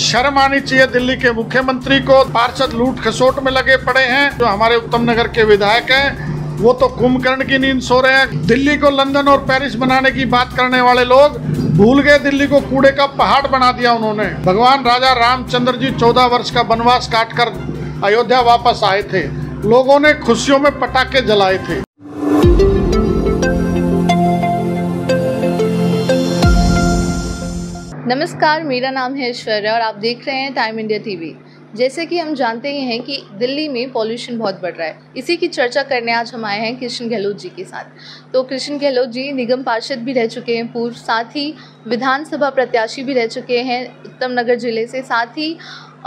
शर्म आनी चाहिए दिल्ली के मुख्यमंत्री को। पार्षद लूट खसोट में लगे पड़े हैं। जो हमारे उत्तम नगर के विधायक हैं वो तो कुंभकर्ण की नींद सो रहे हैं। दिल्ली को लंदन और पेरिस बनाने की बात करने वाले लोग भूल गए दिल्ली को कूड़े का पहाड़ बना दिया उन्होंने। भगवान राजा रामचंद्र जी 14 वर्ष का वनवास काटकर अयोध्या वापस आए थे। लोगों ने खुशियों में पटाखे जलाए थे। नमस्कार, मेरा नाम है ऐश्वर्या और आप देख रहे हैं टाइम इंडिया टीवी। जैसे कि हम जानते ही हैं कि दिल्ली में पॉल्यूशन बहुत बढ़ रहा है। इसी की चर्चा करने आज हम आए हैं कृष्ण गहलोत जी के साथ। तो कृष्ण गहलोत जी निगम पार्षद भी रह चुके हैं पूर्व, साथ ही विधानसभा प्रत्याशी भी रह चुके हैं उत्तम नगर जिले से, साथ ही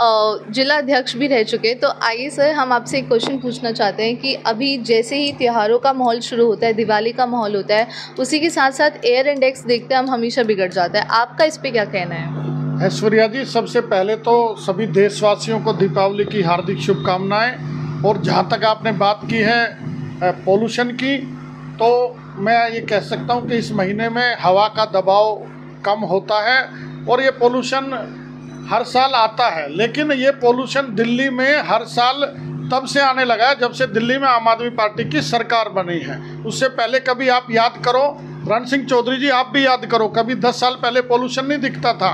जिला अध्यक्ष भी रह चुके हैं। तो आइए सर, हम आपसे एक क्वेश्चन पूछना चाहते हैं कि अभी जैसे ही त्योहारों का माहौल शुरू होता है, दिवाली का माहौल होता है, उसी के साथ साथ एयर इंडेक्स देखते हैं हम हमेशा बिगड़ जाता है। आपका इस पर क्या कहना है? ऐश्वर्या जी, सबसे पहले तो सभी देशवासियों को दीपावली की हार्दिक शुभकामनाएं। और जहाँ तक आपने बात की है पोल्यूशन की, तो मैं ये कह सकता हूँ कि इस महीने में हवा का दबाव कम होता है और ये पोल्यूशन हर साल आता है। लेकिन ये पोल्यूशन दिल्ली में हर साल तब से आने लगा है जब से दिल्ली में आम आदमी पार्टी की सरकार बनी है। उससे पहले कभी आप याद करो, रण सिंह चौधरी जी आप भी याद करो, कभी 10 साल पहले पोल्यूशन नहीं दिखता था।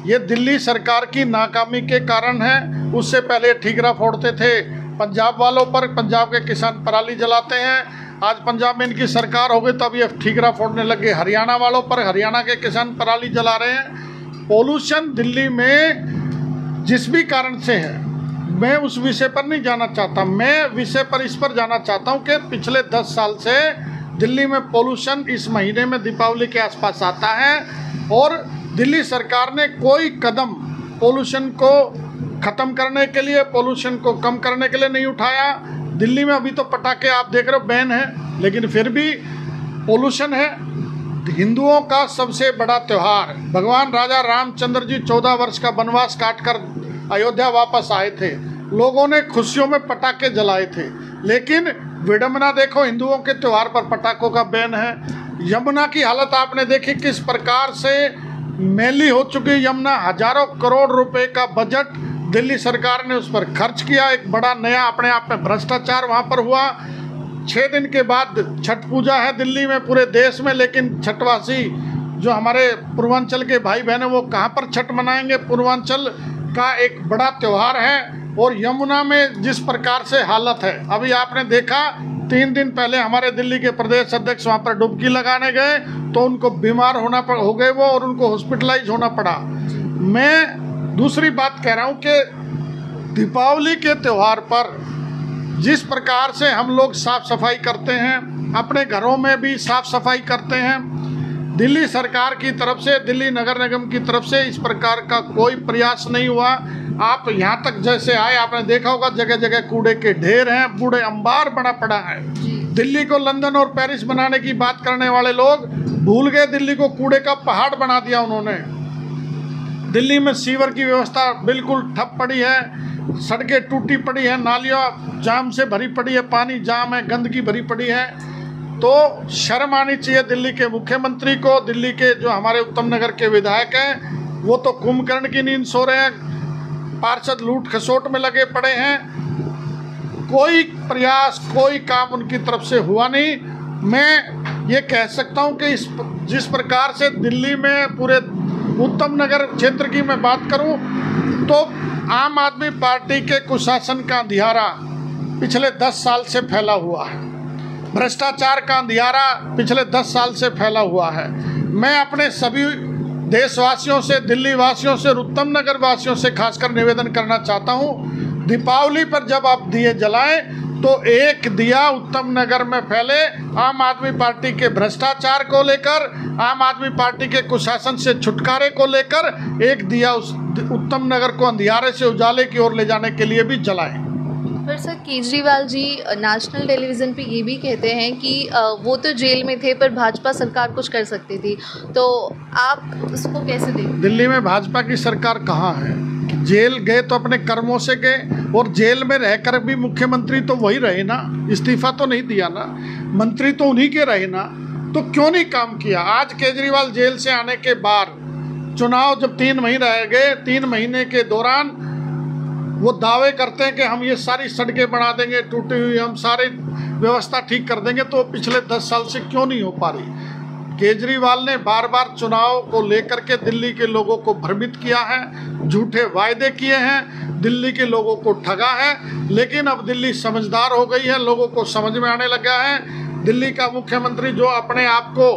ये दिल्ली सरकार की नाकामी के कारण है। उससे पहले ठीकरा फोड़ते थे पंजाब वालों पर, पंजाब के किसान पराली जलाते हैं। आज पंजाब में इनकी सरकार हो गई तब ये ठीकरा फोड़ने लगे हरियाणा वालों पर, हरियाणा के किसान पराली जला रहे हैं। पोल्यूशन दिल्ली में जिस भी कारण से है, मैं उस विषय पर नहीं जाना चाहता। मैं विषय पर इस पर जाना चाहता हूँ कि पिछले 10 साल से दिल्ली में पोल्यूशन इस महीने में दीपावली के आसपास आता है और दिल्ली सरकार ने कोई कदम पोल्यूशन को ख़त्म करने के लिए, पोल्यूशन को कम करने के लिए नहीं उठाया। दिल्ली में अभी तो पटाखे आप देख रहे हो बैन है, लेकिन फिर भी पोल्यूशन है। हिंदुओं का सबसे बड़ा त्यौहार, भगवान राजा रामचंद्र जी 14 वर्ष का वनवास काटकर अयोध्या वापस आए थे। लोगों ने खुशियों में पटाखे जलाए थे। लेकिन विडंबना देखो, हिंदुओं के त्यौहार पर पटाखों का बैन है। यमुना की हालत आपने देखी किस प्रकार से मैली हो चुकी यमुना। हजारों करोड़ रुपए का बजट दिल्ली सरकार ने उस पर खर्च किया। एक बड़ा नया अपने आप में भ्रष्टाचार वहाँ पर हुआ। 6 दिन के बाद छठ पूजा है दिल्ली में, पूरे देश में, लेकिन छठवासी जो हमारे पूर्वांचल के भाई बहन हैं वो कहाँ पर छठ मनाएंगे? पूर्वांचल का एक बड़ा त्यौहार है। और यमुना में जिस प्रकार से हालत है, अभी आपने देखा 3 दिन पहले हमारे दिल्ली के प्रदेश अध्यक्ष वहाँ पर डुबकी लगाने गए तो उनको बीमार हो गए वो और उनको हॉस्पिटलाइज होना पड़ा। मैं दूसरी बात कह रहा हूँ कि दीपावली के त्यौहार पर जिस प्रकार से हम लोग साफ सफाई करते हैं, अपने घरों में भी साफ सफाई करते हैं, दिल्ली सरकार की तरफ से, दिल्ली नगर निगम की तरफ से इस प्रकार का कोई प्रयास नहीं हुआ। आप यहाँ तक जैसे आए आपने देखा होगा जगह जगह कूड़े के ढेर हैं, बूढ़े अंबार बना पड़ा है। दिल्ली को लंदन और पेरिस बनाने की बात करने वाले लोग भूल गए दिल्ली को कूड़े का पहाड़ बना दिया उन्होंने। दिल्ली में सीवर की व्यवस्था बिल्कुल ठप पड़ी है, सड़कें टूटी पड़ी है, नालियाँ जाम से भरी पड़ी है, पानी जाम है, गंदगी भरी पड़ी है। तो शर्म आनी चाहिए दिल्ली के मुख्यमंत्री को। दिल्ली के जो हमारे उत्तम नगर के विधायक हैं वो तो कुंभकर्ण की नींद सो रहे हैं। पार्षद लूट खसोट में लगे पड़े हैं। कोई प्रयास, कोई काम उनकी तरफ से हुआ नहीं। मैं ये कह सकता हूँ कि जिस प्रकार से दिल्ली में पूरे उत्तम नगर क्षेत्र की मैं बात करूँ तो आम आदमी पार्टी के कुशासन का अंधियारा पिछले 10 साल से फैला हुआ है। भ्रष्टाचार का अंधियारा पिछले 10 साल से फैला हुआ है। मैं अपने सभी देशवासियों से, दिल्ली वासियों से, उत्तम नगर वासियों से खासकर निवेदन करना चाहता हूँ, दीपावली पर जब आप दिए जलाएं तो एक दिया उत्तम नगर में फैले। आम आदमी पार्टी के भ्रष्टाचार को लेकर, आम आदमी पार्टी के कुशासन से छुटकारे को लेकर एक दिया उस उत्तम नगर को अंधियारे से उजाले की ओर ले जाने के लिए भी जलाएं। पर sir, Kejriwal ji national television पे ये भी कहते हैं कि वो तो जेल में थे पर भाजपा सरकार कुछ कर सकती थी, तो आप उसको कैसे देखते? दिल्ली में भाजपा की सरकार कहाँ है? जेल गए तो अपने कर्मों से गए, और जेल में रहकर भी मुख्यमंत्री तो वही रहे ना, इस्तीफा तो नहीं दिया ना, मंत्री तो उन्हीं के रहे ना, तो क्यों नहीं काम किया? आज केजरीवाल जेल से आने के बाद चुनाव जब 3 महीने रह गए, 3 महीने के दौरान वो दावे करते हैं कि हम ये सारी सड़कें बना देंगे, टूटी हुई हम सारी व्यवस्था ठीक कर देंगे, तो पिछले 10 साल से क्यों नहीं हो पा रही? केजरीवाल ने बार बार चुनाव को लेकर के दिल्ली के लोगों को भ्रमित किया है, झूठे वायदे किए हैं, दिल्ली के लोगों को ठगा है। लेकिन अब दिल्ली समझदार हो गई है, लोगों को समझ में आने लगा है। दिल्ली का मुख्यमंत्री जो अपने आप को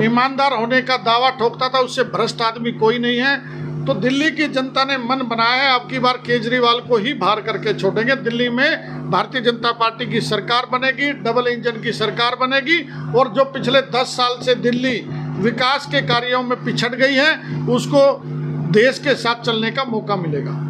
ईमानदार होने का दावा ठोकता था, उससे भ्रष्ट आदमी कोई नहीं है। तो दिल्ली की जनता ने मन बनाया है, अब की बार केजरीवाल को ही बाहर करके छोड़ेंगे। दिल्ली में भारतीय जनता पार्टी की सरकार बनेगी, डबल इंजन की सरकार बनेगी, और जो पिछले 10 साल से दिल्ली विकास के कार्यों में पिछड़ गई है, उसको देश के साथ चलने का मौका मिलेगा।